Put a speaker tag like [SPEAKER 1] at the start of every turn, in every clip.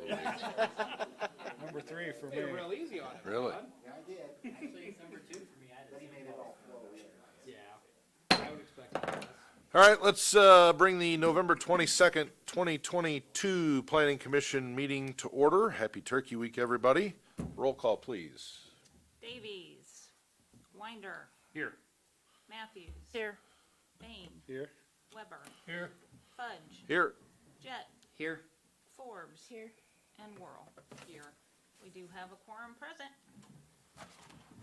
[SPEAKER 1] Number 3 for me.
[SPEAKER 2] You're real easy on it.
[SPEAKER 3] Really?
[SPEAKER 2] Todd.
[SPEAKER 4] Yeah, I did.
[SPEAKER 5] Actually, it's number 2 for me. I had
[SPEAKER 4] But he
[SPEAKER 5] the
[SPEAKER 4] made
[SPEAKER 5] same
[SPEAKER 4] it
[SPEAKER 5] goal.
[SPEAKER 4] all flow.
[SPEAKER 2] Yeah, I would expect that.
[SPEAKER 3] All right, let's bring the November 22nd, 2022 Planning Commission meeting to order. Happy Turkey Week, everybody. Roll call, please.
[SPEAKER 6] Davies. Winder.
[SPEAKER 2] Here.
[SPEAKER 6] Matthews.
[SPEAKER 7] Here.
[SPEAKER 6] Bain.
[SPEAKER 1] Here.
[SPEAKER 6] Weber.
[SPEAKER 1] Here.
[SPEAKER 6] Fudge.
[SPEAKER 3] Here.
[SPEAKER 6] Jett.
[SPEAKER 2] Here.
[SPEAKER 6] Forbes.
[SPEAKER 7] Here.
[SPEAKER 6] And Whirl. Here. We do have a quorum present.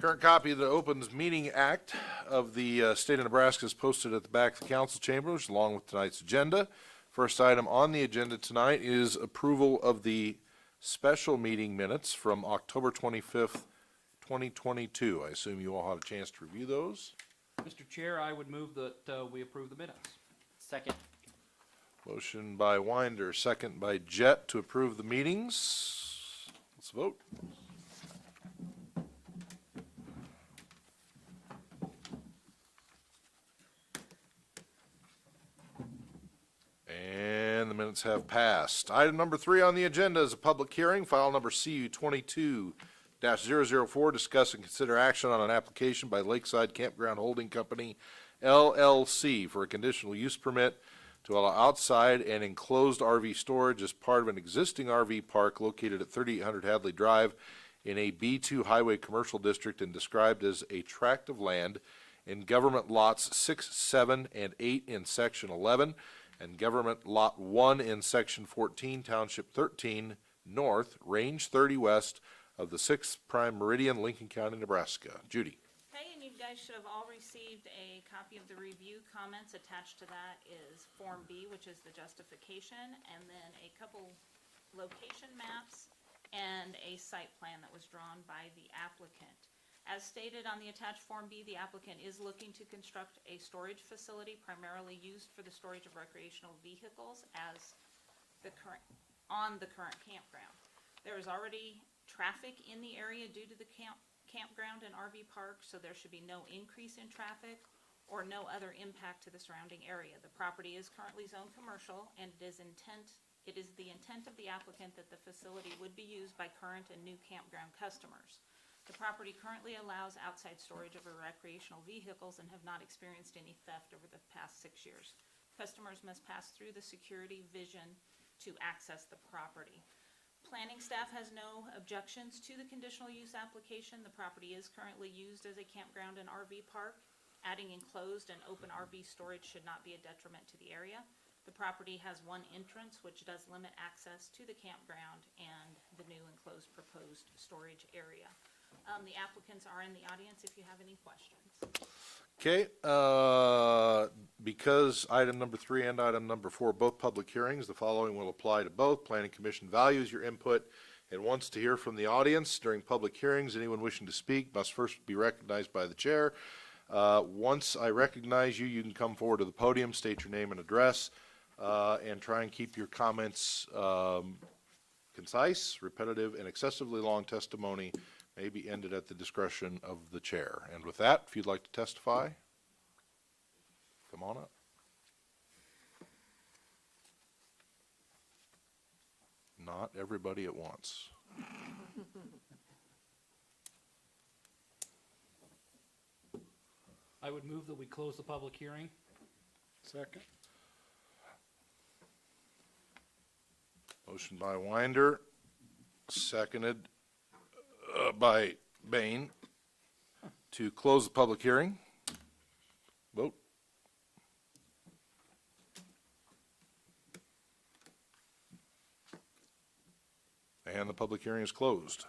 [SPEAKER 3] Current copy of the Opens Meeting Act of the state of Nebraska is posted at the back of the council chambers along with tonight's agenda. First item on the agenda tonight is approval of the special meeting minutes from October 25th, 2022. I assume you all had a chance to review those.
[SPEAKER 2] Mr. Chair, I would move that we approve the minutes.
[SPEAKER 5] Second.
[SPEAKER 3] Motion by Winder, second by Jett to approve the meetings. Let's vote. And the minutes have passed. Item number 3 on the agenda is a public hearing, file number CU 22-004, discuss and consider action on an application by Lakeside Campground Holding Company, LLC, for a conditional use permit to allow outside and enclosed RV storage as part of an existing RV park located at 3800 Hadley Drive in a B2 highway commercial district and described as a tract of land in government lots 6, 7, and 8 in section 11 and government lot 1 in section 14, township 13 north, range 30 west of the 6th prime meridian, Lincoln County, Nebraska. Judy.
[SPEAKER 6] Okay, and you guys should have all received a copy of the review comments. Attached to that is Form B, which is the justification, and then a couple location maps and a site plan that was drawn by the applicant. As stated on the attached Form B, the applicant is looking to construct a storage facility primarily used for the storage of recreational vehicles as on the current campground. There is already traffic in the area due to the campground and RV park, so there should be no increase in traffic or no other impact to the surrounding area. The property is currently zoned commercial, and it is the intent of the applicant that the facility would be used by current and new campground customers. The property currently allows outside storage of recreational vehicles and have not experienced any theft over the past 6 years. Customers must pass through the security vision to access the property. Planning staff has no objections to the conditional use application. The property is currently used as a campground and RV park. Adding enclosed and open RV storage should not be a detriment to the area. The property has one entrance, which does limit access to the campground and the new enclosed proposed storage area. The applicants are in the audience if you have any questions.
[SPEAKER 3] Okay, because item number 3 and item number 4 are both public hearings, the following will apply to both. Planning Commission values your input and wants to hear from the audience during public hearings. Anyone wishing to speak must first be recognized by the chair. Once I recognize you, you can come forward to the podium, state your name and address, and try and keep your comments concise, repetitive, and excessively long testimony may be ended at the discretion of the chair. And with that, if you'd like to testify, come on up. Not everybody at once.
[SPEAKER 2] I would move that we close the public hearing.
[SPEAKER 1] Second.
[SPEAKER 3] Motion by Winder, seconded by Bain to close the public hearing. Vote. And the public hearing is closed.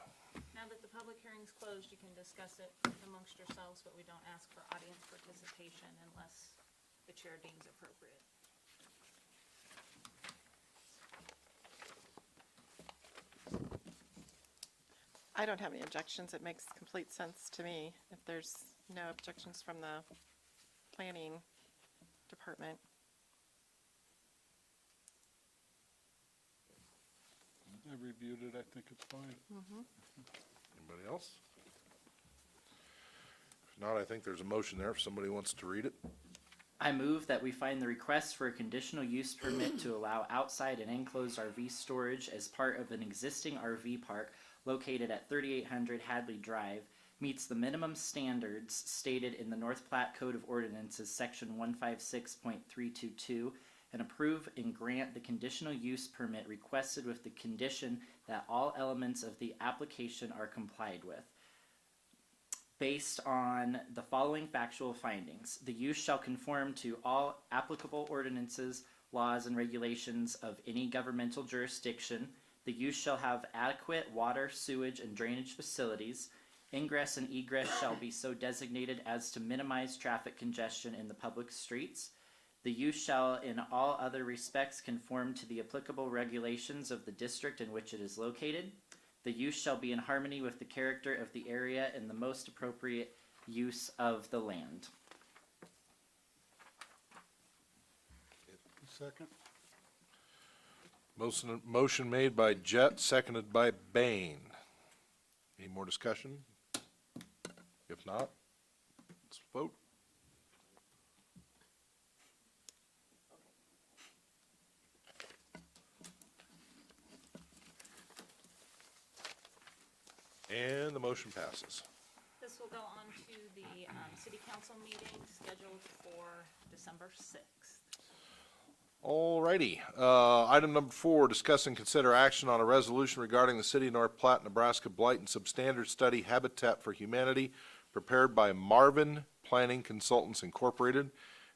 [SPEAKER 6] Now that the public hearing is closed, you can discuss it amongst yourselves, but we don't ask for audience participation unless the chair deems appropriate.
[SPEAKER 7] I don't have any objections. It makes complete sense to me if there's no objections from the planning department.
[SPEAKER 1] I reviewed it. I think it's fine.
[SPEAKER 3] Anybody else? If not, I think there's a motion there if somebody wants to read it.
[SPEAKER 5] I move that we find the request for a conditional use permit to allow outside and enclosed RV storage as part of an existing RV park located at 3800 Hadley Drive meets the minimum standards stated in the North Platte Code of Ordinances, section 156.322, and approve and grant the conditional use permit requested with the condition that all elements of the application are complied with. Based on the following factual findings, the use shall conform to all applicable ordinances, laws, and regulations of any governmental jurisdiction. The use shall have adequate water, sewage, and drainage facilities. Ingress and egress shall be so designated as to minimize traffic congestion in the public streets. The use shall in all other respects conform to the applicable regulations of the district in which it is located. The use shall be in harmony with the character of the area and the most appropriate use of the land.
[SPEAKER 1] Second?
[SPEAKER 3] Motion made by Jet, seconded by Bain. Any more discussion? If not, let's vote. And the motion passes.
[SPEAKER 6] This will go on to the city council meeting scheduled for December 6th.
[SPEAKER 3] Alrighty, item number 4, discuss and consider action on a resolution regarding the City of North Platte, Nebraska Blight and Substandard Study Habitat for Humanity, prepared by Marvin Planning Consultants Incorporated,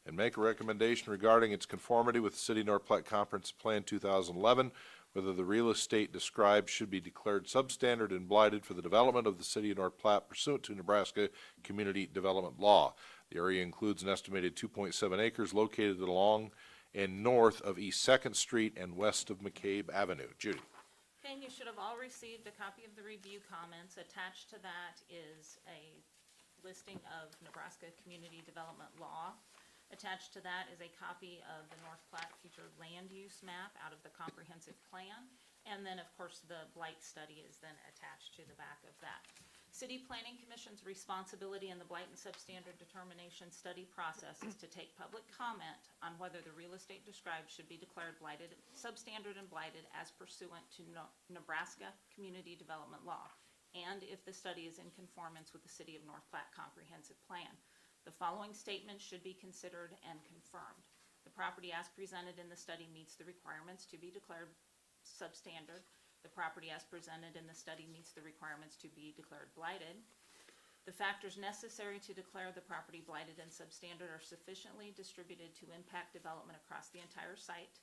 [SPEAKER 3] and make a recommendation regarding its conformity with the City of North Platte Comprehensive Plan 2011, whether the real estate described should be declared substandard and blighted for the development of the City of North Platte pursuant to Nebraska Community Development Law. The area includes an estimated 2.7 acres located along and north of East 2nd Street and west of McCabe Avenue. Judy.
[SPEAKER 6] Okay, and you should have all received a copy of the review comments. Attached to that is a listing of Nebraska Community Development Law. Attached to that is a copy of the North Platte Future Land Use Map out of the Comprehensive Plan. And then, of course, the blight study is then attached to the back of that. City Planning Commission's responsibility in the blight and substandard determination study process is to take public comment on whether the real estate described should be declared blighted, substandard and blighted as pursuant to Nebraska Community Development Law, and if the study is in conformance with the City of North Platte Comprehensive Plan. The following statements should be considered and confirmed. The property as presented in the study meets the requirements to be declared substandard. The property as presented in the study meets the requirements to be declared blighted. The factors necessary to declare the property blighted and substandard are sufficiently distributed to impact development across the entire site,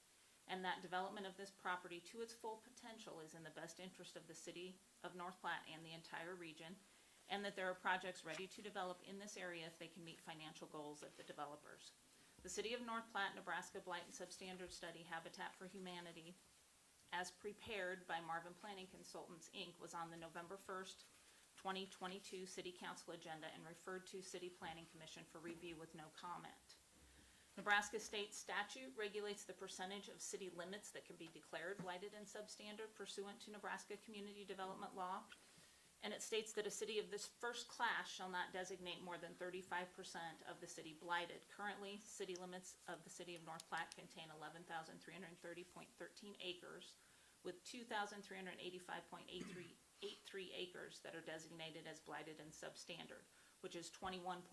[SPEAKER 6] and that development of this property to its full potential is in the best interest of the City of North Platte and the entire region, and that there are projects ready to develop in this area if they can meet financial goals of the developers. The City of North Platte, Nebraska Blight and Substandard Study Habitat for Humanity, as prepared by Marvin Planning Consultants, Inc., was on the November 1st, 2022 City Council agenda and referred to City Planning Commission for review with no comment. Nebraska state statute regulates the percentage of city limits that can be declared blighted and substandard pursuant to Nebraska Community Development Law. And it states that a city of this first class shall not designate more than 35% of the city blighted. Currently, city limits of the City of North Platte contain 11,330.13 acres, with 2,385.83 acres that are designated as blighted and substandard, which is 21.1%.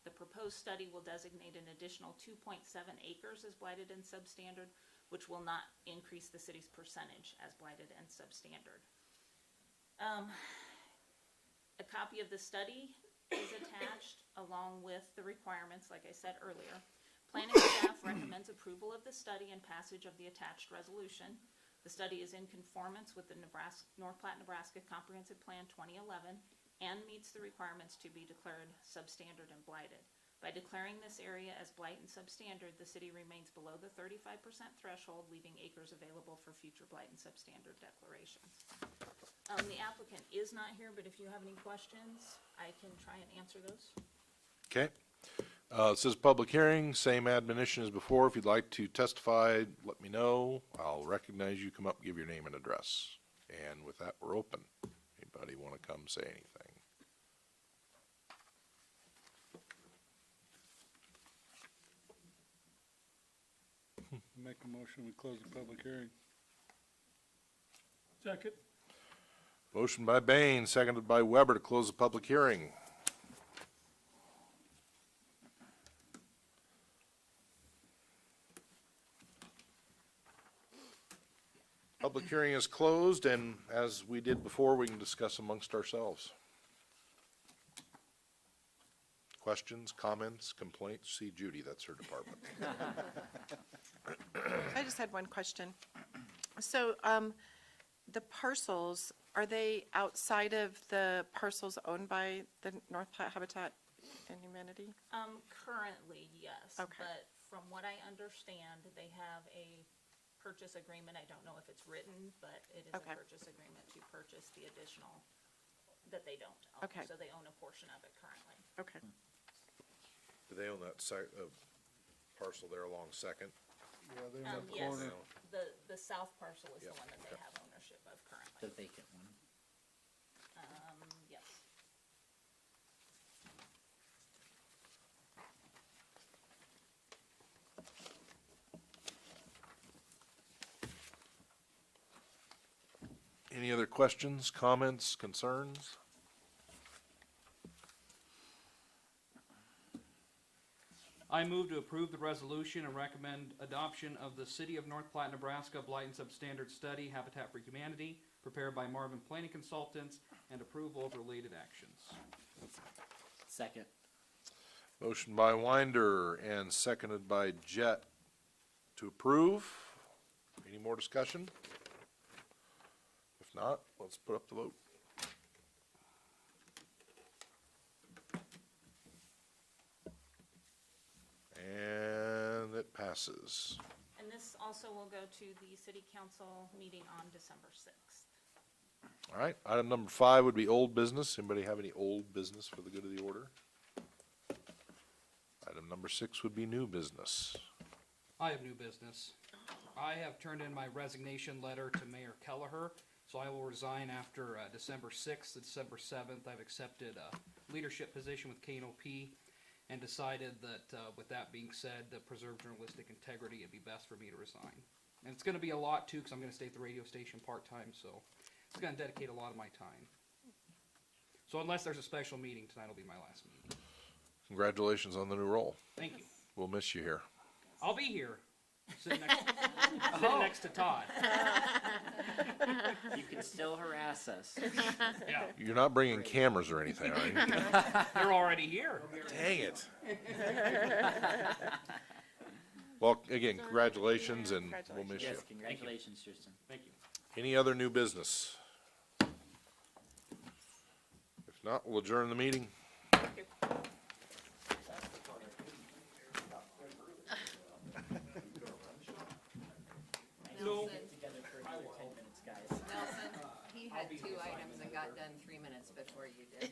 [SPEAKER 6] The proposed study will designate an additional 2.7 acres as blighted and substandard, which will not increase the city's percentage as blighted and substandard. A copy of the study is attached along with the requirements, like I said earlier. Planning staff recommends approval of the study and passage of the attached resolution. The study is in conformance with the North Platte, Nebraska Comprehensive Plan 2011 and meets the requirements to be declared substandard and blighted. By declaring this area as blight and substandard, the city remains below the 35% threshold, leaving acres available for future blight and substandard declarations. The applicant is not here, but if you have any questions, I can try and answer those.
[SPEAKER 3] Okay. This is a public hearing, same admonition as before. If you'd like to testify, let me know. I'll recognize you, come up, give your name and address. And with that, we're open. Anybody want to come say anything?
[SPEAKER 1] make a motion, we close the public hearing. Second.
[SPEAKER 3] Motion by Bain, seconded by Weber to close the public hearing. Public hearing is closed, and as we did before, we can discuss amongst ourselves. Questions, comments, complaints? See Judy, that's her department.
[SPEAKER 7] I just had one question. So, the parcels, are they outside of the parcels owned by the North Platte Habitat and Humanity?
[SPEAKER 6] Currently, yes.
[SPEAKER 7] Okay.
[SPEAKER 6] But from what I understand, they have a purchase agreement. I don't know if it's written, but it is a
[SPEAKER 7] Okay.
[SPEAKER 6] purchase agreement to purchase the additional that they don't own.
[SPEAKER 7] Okay.
[SPEAKER 6] So they own a portion of it currently.
[SPEAKER 7] Okay.
[SPEAKER 3] Do they own that parcel there along Second?
[SPEAKER 1] Yeah, they're in the
[SPEAKER 6] Yes,
[SPEAKER 1] corner.
[SPEAKER 6] the south parcel is the
[SPEAKER 3] Yep,
[SPEAKER 6] one that they
[SPEAKER 3] okay.
[SPEAKER 6] have ownership of currently.
[SPEAKER 5] The vacant one.
[SPEAKER 6] Yes.
[SPEAKER 3] Any other questions, comments, concerns?
[SPEAKER 2] I move to approve the resolution and recommend adoption of the City of North Platte, Nebraska Blight and Substandard Study Habitat for Humanity, prepared by Marvin Planning Consultants, and approval of related actions.
[SPEAKER 5] Second.
[SPEAKER 3] Motion by Winder and seconded by Jet to approve. Any more discussion? If not, let's put up the vote. And it passes.
[SPEAKER 6] And this also will go to the city council meeting on December 6th.
[SPEAKER 3] All right, item number 5 would be old business. Anybody have any old business for the good of the order? Item number 6 would be new business.
[SPEAKER 2] I have new business. I have turned in my resignation letter to Mayor Kelleher, so I will resign after December 6th and December 7th. I've accepted a leadership position with KNOP and decided that, with that being said, to preserve journalistic integrity, it'd be best for me to resign. And it's going to be a lot, too, because I'm going to stay at the radio station part-time, so it's going to dedicate a lot of my time. So unless there's a special meeting, tonight will be my last meeting.
[SPEAKER 3] Congratulations on the new role.
[SPEAKER 2] Thank you.
[SPEAKER 3] We'll miss you here.
[SPEAKER 2] I'll be here, sitting next to Todd.
[SPEAKER 5] You can still harass us.
[SPEAKER 2] Yeah,
[SPEAKER 3] You're not bringing cameras or anything, are you?
[SPEAKER 2] you're already here.
[SPEAKER 3] Dang it. Well, again, congratulations, and we'll miss you.
[SPEAKER 5] Yes, congratulations, Tristan.
[SPEAKER 2] Thank you.
[SPEAKER 3] Any other new business? If not, we'll adjourn the meeting.
[SPEAKER 5] Together for another 10 minutes, guys.
[SPEAKER 4] Nelson, he had 2 items and got done 3 minutes before you did.